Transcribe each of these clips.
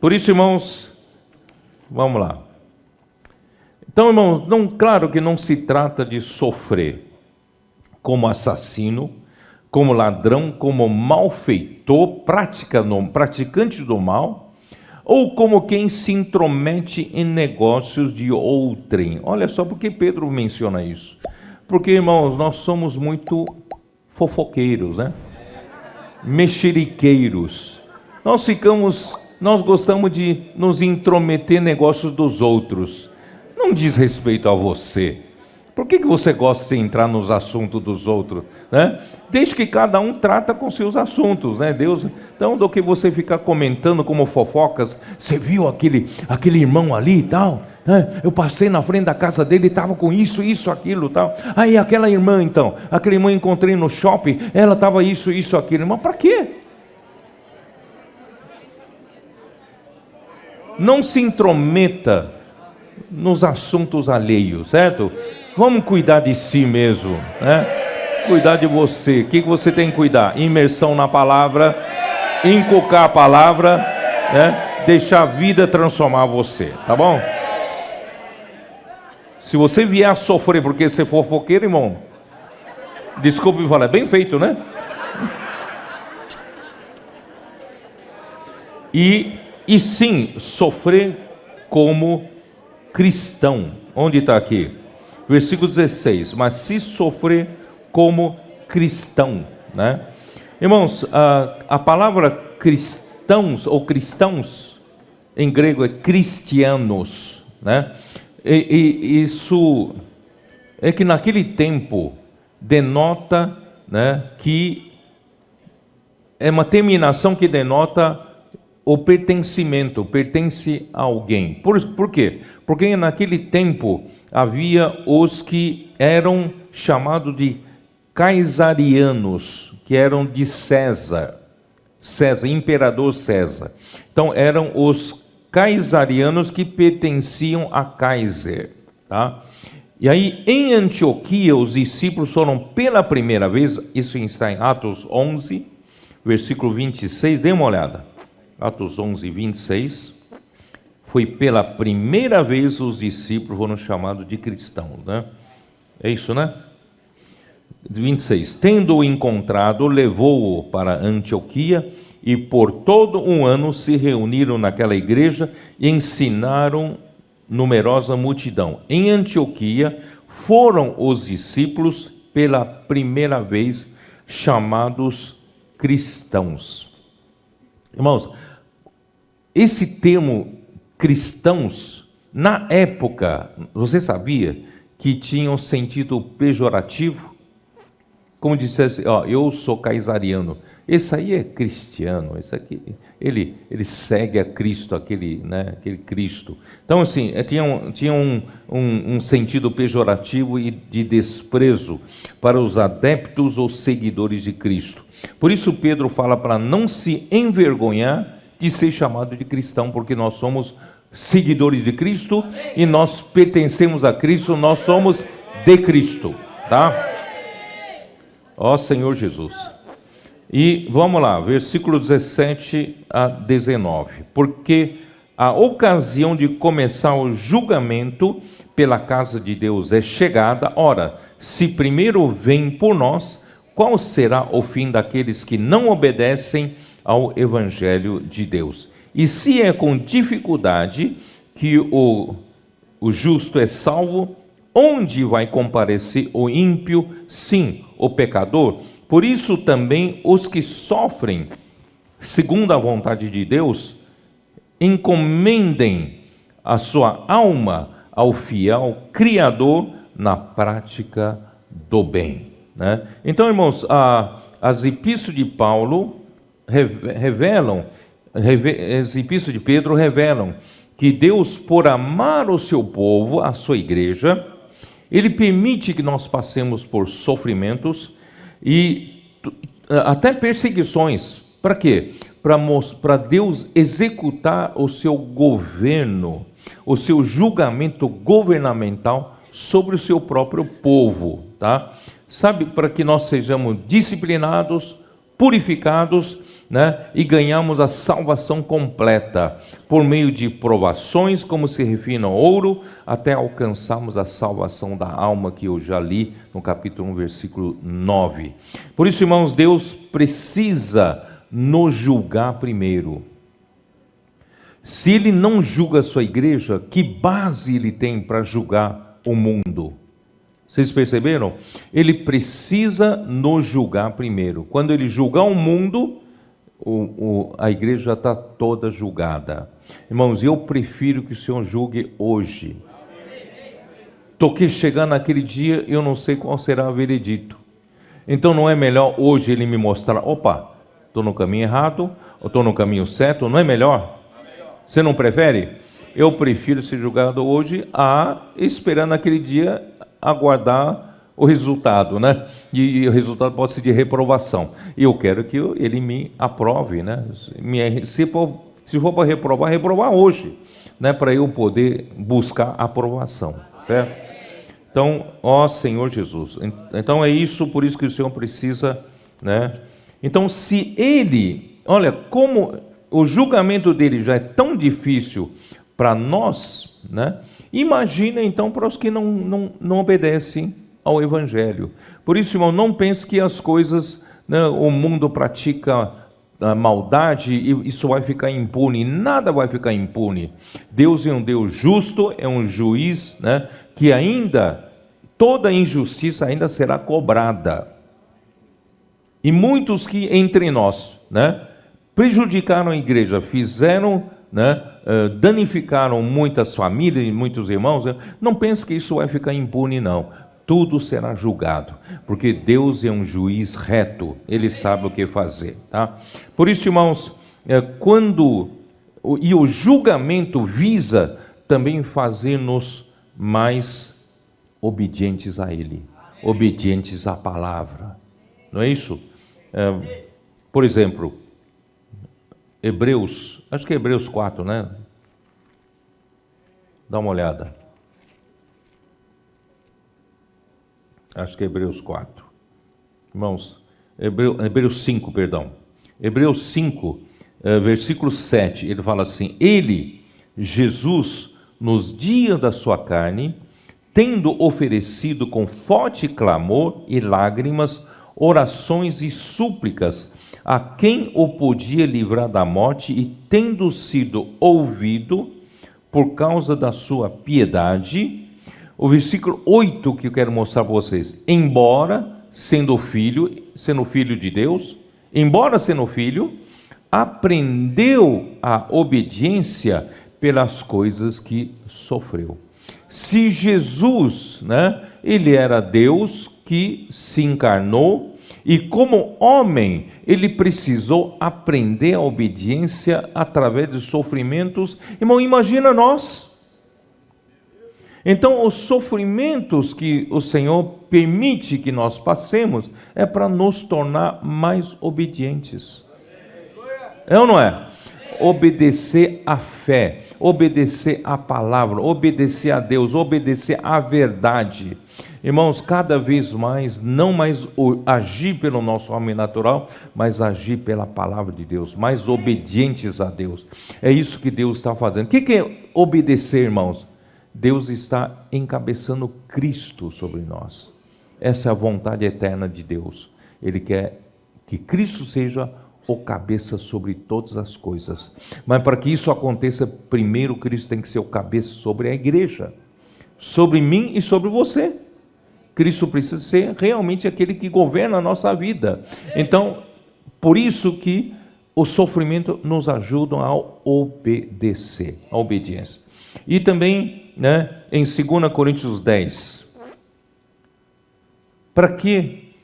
Por isso, irmãos, vamos lá. Então, irmãos, claro que não se trata de sofrer como assassino, como ladrão, como malfeitor, praticante do mal, ou como quem se intromete em negócios de outrem. Olha só por que Pedro menciona isso. Porque, irmãos, nós somos muito fofoqueiros, né? Mexeriqueiros. Nós gostamos de nos intrometer em negócios dos outros. Não diz respeito a você. Por que você gosta de entrar nos assuntos dos outros, né? Desde que cada um trata com seus assuntos, né? Deus, então, do que você ficar comentando como fofocas, você viu aquele irmão ali e tal, né? Eu passei na frente da casa dele e estava com isso, aquilo, tal. Aí aquela irmã, então, aquela irmã encontrei no shopping, ela estava isso, aquilo. Irmão, para quê? Não se intrometa nos assuntos alheios, certo? Vamos cuidar de si mesmo, né? Cuidar de você. O que você tem que cuidar? Imersão na palavra, inculcar a palavra, né? Deixar a vida transformar você, tá bom? Se você vier a sofrer porque você for fofoqueiro, irmão, desculpe me falar, é bem feito, né? E sim, sofrer como cristão. Onde está aqui? Versículo 16. Mas se sofrer como cristão, né? Irmãos, a palavra cristãos ou cristãos em grego é cristianos, né? E isso é que naquele tempo denota, né, que é uma terminação que denota o pertencimento, pertence a alguém. Por quê? Porque naquele tempo havia os que eram chamados de caesarianos, que eram de César, imperador César. Então eram os caesarianos que pertenciam a Kaiser, tá? E aí em Antioquia os discípulos foram pela primeira vez, isso está em Atos 11, versículo 26, dê uma olhada. Atos 11, 26, foi pela primeira vez os discípulos foram chamados de cristãos, né? É isso, né? 26, tendo-o encontrado, levou-o para Antioquia e por todo um ano se reuniram naquela igreja e ensinaram numerosa multidão. Em Antioquia foram os discípulos pela primeira vez chamados cristãos. Irmãos, esse termo cristãos, na época, você sabia que tinha um sentido pejorativo? Como dissesse, ó, eu sou caesariano. Esse aí é cristiano, esse aqui, ele segue a Cristo, aquele Cristo. Então, assim, tinha um sentido pejorativo e de desprezo para os adeptos ou seguidores de Cristo. Por isso Pedro fala para não se envergonhar de ser chamado de cristão, porque nós somos seguidores de Cristo e nós pertencemos a Cristo, nós somos de Cristo, tá? Ó Senhor Jesus. E vamos lá, versículo 17 a 19. Porque a ocasião de começar o julgamento pela casa de Deus é chegada. Ora, se primeiro vem por nós, qual será o fim daqueles que não obedecem ao Evangelho de Deus? E se é com dificuldade que o justo é salvo, onde vai comparecer o ímpio? Sim, o pecador. Por isso também os que sofrem segundo a vontade de Deus, encomendem a sua alma ao fiel Criador na prática do bem, né? Então, irmãos, as epístolas de Paulo as epístolas de Pedro revelam que Deus, por amar o seu povo, a sua igreja, Ele permite que nós passemos por sofrimentos e até perseguições. Para quê? Para Deus executar o seu governo, o seu julgamento governamental sobre o seu próprio povo, tá? Sabe, para que nós sejamos disciplinados, purificados, né, e ganhamos a salvação completa, por meio de provações, como se refina o ouro, até alcançarmos a salvação da alma, que eu já li no capítulo 1, versículo 9. Por isso, irmãos, Deus precisa nos julgar primeiro. Se Ele não julga a sua igreja, que base Ele tem para julgar o mundo? Vocês perceberam? Ele precisa nos julgar primeiro. Quando Ele julgar o mundo, a igreja já está toda julgada. Irmãos, eu prefiro que o Senhor julgue hoje. Porque chegar naquele dia, eu não sei qual será o veredito. Então não é melhor hoje Ele me mostrar, opa, estou no caminho errado, ou estou no caminho certo? Não é melhor? Você não prefere? Eu prefiro ser julgado hoje a esperar naquele dia, aguardar o resultado, né? E o resultado pode ser de reprovação. E eu quero que Ele me aprove, né? Se for para reprovar hoje, né? Para eu poder buscar aprovação, certo? Então, ó Senhor Jesus, então é isso, por isso que o Senhor precisa, né? Então, se Ele, olha, como o julgamento dele já é tão difícil para nós, né? Imagina então para os que não obedecem ao Evangelho. Por isso, irmão, não pense que as coisas, né, o mundo pratica a maldade e isso vai ficar impune. Nada vai ficar impune. Deus é um Deus justo, é um juiz, né, que ainda, toda injustiça ainda será cobrada. E muitos que entre nós, né, prejudicaram a igreja, fizeram, né, danificaram muitas famílias e muitos irmãos, né, não pense que isso vai ficar impune, não. Tudo será julgado, porque Deus é um juiz reto, Ele sabe o que fazer, tá? Por isso, irmãos, o julgamento visa também fazer-nos mais obedientes a Ele, obedientes à palavra, não é isso? Por exemplo, Hebreus, acho que é Hebreus 4, né? Dá uma olhada. Acho que é Hebreus 4. Irmãos, Hebreus 5, perdão. Hebreus 5, versículo 7, ele fala assim: Ele, Jesus, nos dias da sua carne, tendo oferecido com forte clamor e lágrimas, orações e súplicas, a quem o podia livrar da morte, e tendo sido ouvido por causa da sua piedade. O versículo 8 que eu quero mostrar para vocês: embora sendo filho de Deus, embora sendo filho, aprendeu a obediência pelas coisas que sofreu. Se Jesus, né, ele era Deus que se encarnou, e como homem, ele precisou aprender a obediência através de sofrimentos. Irmão, imagina nós. Então, os sofrimentos que o Senhor permite que nós passemos é para nos tornar mais obedientes. É ou não é? Obedecer à fé, obedecer à palavra, obedecer a Deus, obedecer à verdade. Irmãos, cada vez mais, não mais agir pelo nosso homem natural, mas agir pela palavra de Deus, mais obedientes a Deus. É isso que Deus está fazendo. O que é obedecer, irmãos? Deus está encabeçando Cristo sobre nós. Essa é a vontade eterna de Deus. Ele quer que Cristo seja o cabeça sobre todas as coisas. Mas para que isso aconteça, primeiro Cristo tem que ser o cabeça sobre a igreja, sobre mim e sobre você. Cristo precisa ser realmente aquele que governa a nossa vida. Então, por isso que o sofrimento nos ajuda a obedecer, a obediência. E também, né, em 2 Coríntios 10, para que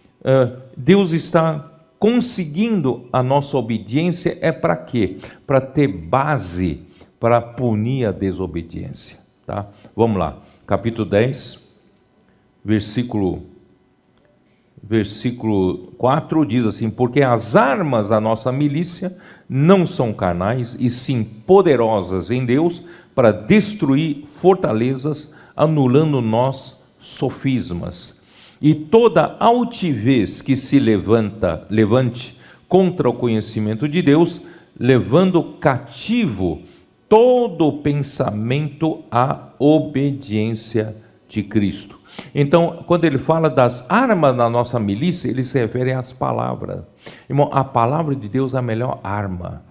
Deus está conseguindo a nossa obediência, é para quê? Para ter base para punir a desobediência, tá? Vamos lá, capítulo 10, versículo 4 diz assim: porque as armas da nossa milícia não são carnais, e sim poderosas em Deus para destruir fortalezas, anulando nós sofismas e toda altivez que se levante contra o conhecimento de Deus, levando cativo todo pensamento à obediência de Cristo. Então, quando ele fala das armas na nossa milícia, ele se refere às palavras. Irmão, a palavra de Deus é a melhor arma.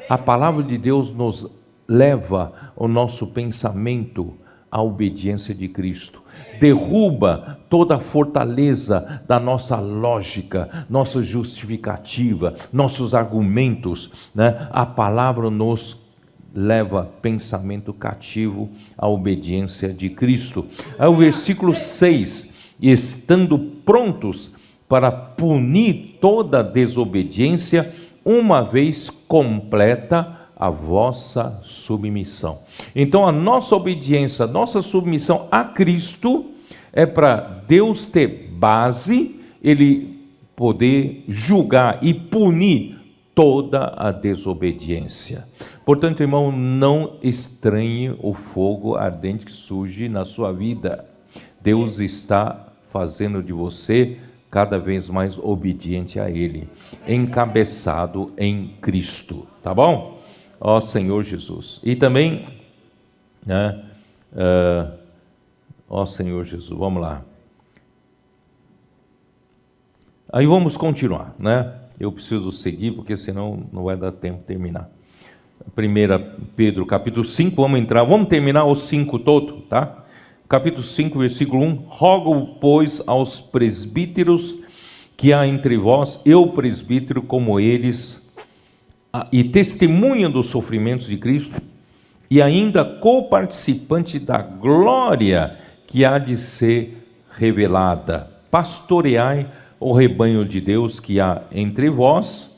A palavra de Deus nos leva o nosso pensamento à obediência de Cristo. Derruba toda a fortaleza da nossa lógica, nossa justificativa, nossos argumentos, né? A palavra nos leva pensamento cativo à obediência de Cristo. Aí o versículo 6, estando prontos para punir toda desobediência, uma vez completa a vossa submissão. Então a nossa obediência, a nossa submissão a Cristo é para Deus ter base, Ele poder julgar e punir toda a desobediência. Portanto, irmão, não estranhe o fogo ardente que surge na sua vida. Deus está fazendo de você cada vez mais obediente a Ele, encabeçado em Cristo, tá bom? Ó Senhor Jesus. E também, né, ó Senhor Jesus, vamos lá. Aí vamos continuar, né? Eu preciso seguir, porque senão não vai dar tempo de terminar. 1 Pedro, capítulo 5, vamos terminar os 5 todo, tá? Capítulo 5, versículo 1. Rogo, pois, aos presbíteros que há entre vós, eu presbítero como eles, e testemunha dos sofrimentos de Cristo, e ainda coparticipante da glória que há de ser revelada. Pastoreai o rebanho de Deus que há entre vós,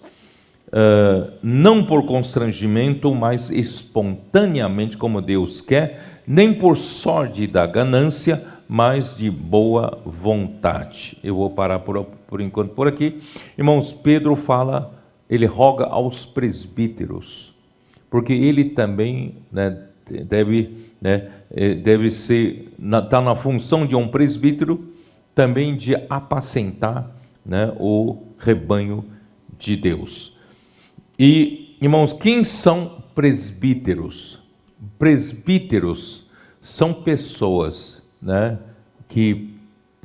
não por constrangimento, mas espontaneamente, como Deus quer, nem por sorte da ganância, mas de boa vontade. Eu vou parar por enquanto por aqui. Irmãos, Pedro fala, ele roga aos presbíteros, porque ele também, né, deve ser, está na função de um presbítero, também de apacentar, né, o rebanho de Deus. E, irmãos, quem são presbíteros? Presbíteros são pessoas, né, que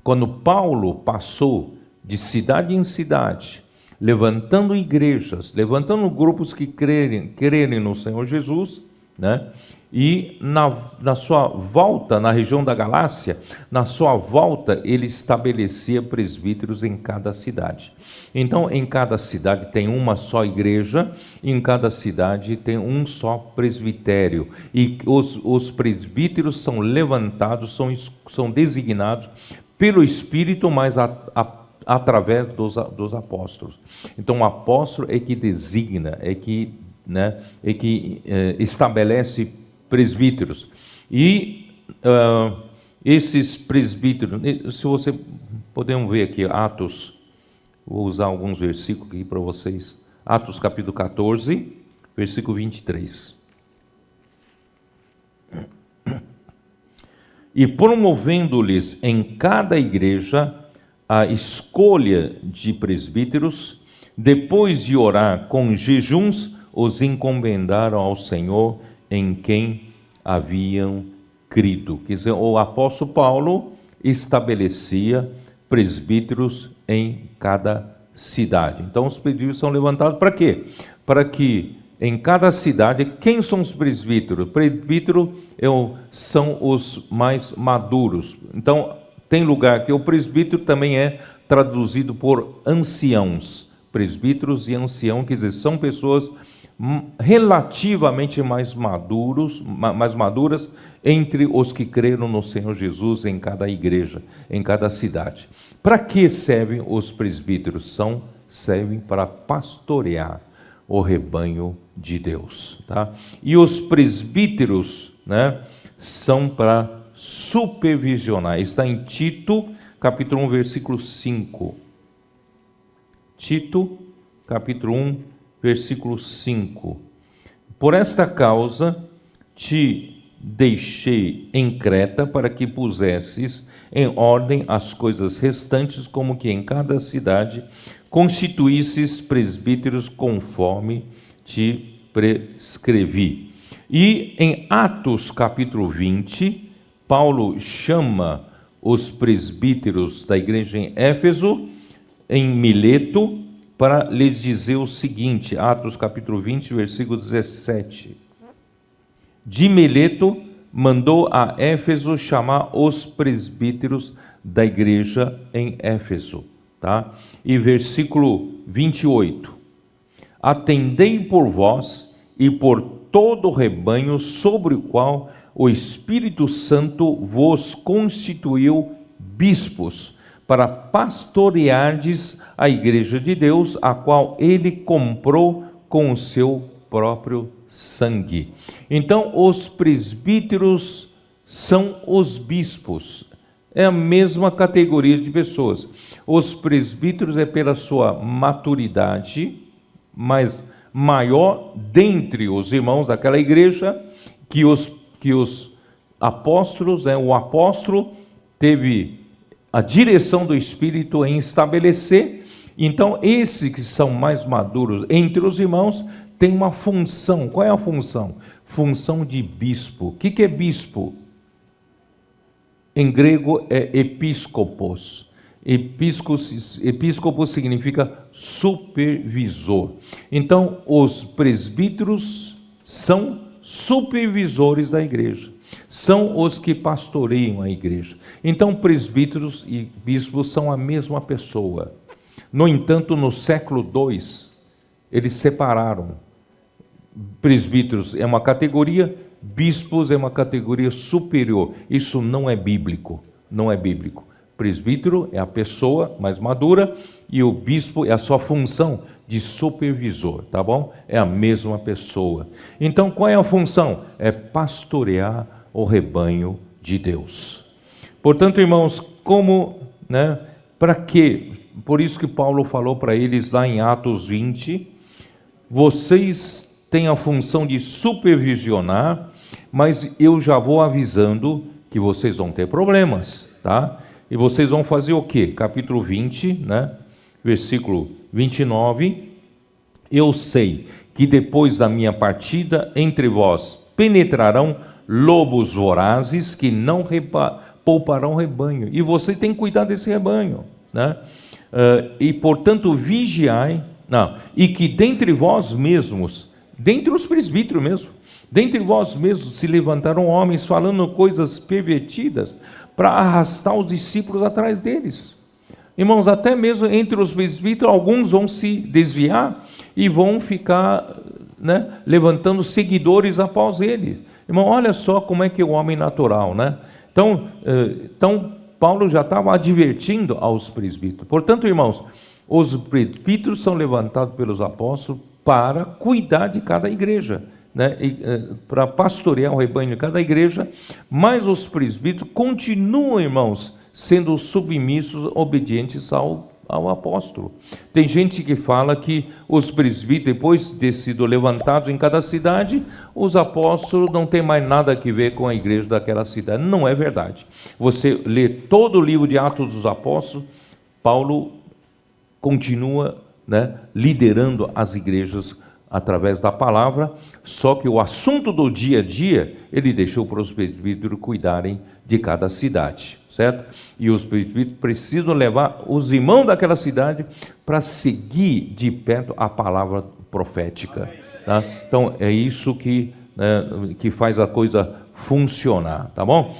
quando Paulo passou de cidade em cidade, levantando igrejas, levantando grupos que crerem no Senhor Jesus, né, e na sua volta, na região da Galácia, na sua volta, ele estabelecia presbíteros em cada cidade. Então, em cada cidade tem uma só igreja, e em cada cidade tem um só presbitério. E os presbíteros são levantados, são designados pelo Espírito, mas através dos apóstolos. Então, o apóstolo é que designa, é que estabelece presbíteros. E esses presbíteros, se você podemos ver aqui, Atos, vou usar alguns versículos aqui para vocês. Atos capítulo 14, versículo 23. E promovendo-lhes em cada igreja a escolha de presbíteros, depois de orar com jejuns, os encomendaram ao Senhor em quem haviam crido. Quer dizer, o apóstolo Paulo estabelecia presbíteros em cada cidade. Então os presbíteros são levantados para quê? Para que em cada cidade, quem são os presbíteros? Presbítero são os mais maduros. Então tem lugar que o presbítero também é traduzido por anciãos. Presbíteros e ancião, quer dizer, são pessoas relativamente mais maduras entre os que creram no Senhor Jesus em cada igreja, em cada cidade. Para que servem os presbíteros? Servem para pastorear o rebanho de Deus, tá? E os presbíteros, né, são para supervisionar. Está em Tito, capítulo 1, versículo 5. Tito, capítulo 1, versículo 5. Por esta causa te deixei em Creta para que pusesses em ordem as coisas restantes, como que em cada cidade constituísses presbíteros conforme te prescrevi. E em Atos capítulo 20, Paulo chama os presbíteros da igreja em Éfeso, em Mileto, para lhes dizer o seguinte, Atos capítulo 20, versículo 17. De Mileto mandou a Éfeso chamar os presbíteros da igreja em Éfeso, tá? E versículo 28. Atendei por vós e por todo o rebanho sobre o qual o Espírito Santo vos constituiu bispos, para pastoreardes a igreja de Deus, a qual ele comprou com o seu próprio sangue. Então, os presbíteros são os bispos. É a mesma categoria de pessoas. Os presbíteros é pela sua maturidade, mas maior dentre os irmãos daquela igreja, que os apóstolos, o apóstolo teve a direção do Espírito em estabelecer. Então, esses que são mais maduros entre os irmãos têm uma função. Qual é a função? Função de bispo. O que é bispo? Em grego é episcopos. Episcopos significa supervisor. Então, os presbíteros são supervisores da igreja. São os que pastoreiam a igreja. Então, presbíteros e bispos são a mesma pessoa. No entanto, no século II, eles separaram. Presbíteros é uma categoria, bispos é uma categoria superior. Isso não é bíblico. Não é bíblico. Presbítero é a pessoa mais madura e o bispo é a sua função de supervisor, tá bom? É a mesma pessoa. Então, qual é a função? É pastorear o rebanho de Deus. Portanto, irmãos, para quê? Por isso que Paulo falou para eles lá em Atos 20, vocês têm a função de supervisionar, mas eu já vou avisando que vocês vão ter problemas, tá? E vocês vão fazer o quê? Capítulo 20, versículo 29. Eu sei que depois da minha partida entre vós penetrarão lobos vorazes que não pouparão rebanho. E você tem que cuidar desse rebanho, e portanto vigiai, e que dentre vós mesmos, dentre os presbíteros mesmo, dentre vós mesmos se levantaram homens falando coisas pervertidas para arrastar os discípulos atrás deles. Irmãos, até mesmo entre os presbíteros, alguns vão se desviar e vão ficar levantando seguidores após ele. Irmão, olha só como é que é o homem natural, Então Paulo já estava advertindo aos presbíteros. Portanto, irmãos, os presbíteros são levantados pelos apóstolos para cuidar de cada igreja, para pastorear o rebanho de cada igreja, mas os presbíteros continuam, irmãos, sendo submissos, obedientes ao apóstolo. Tem gente que fala que os presbíteros, depois de ter sido levantados em cada cidade, os apóstolos não têm mais nada a ver com a igreja daquela cidade. Não é verdade. Você lê todo o livro de Atos dos Apóstolos, Paulo continua liderando as igrejas através da palavra, só que o assunto do dia a dia, ele deixou para os presbíteros cuidarem de cada cidade, certo? E os presbíteros precisam levar os irmãos daquela cidade para seguir de perto a palavra profética, tá? Então, é isso que faz a coisa funcionar, tá bom?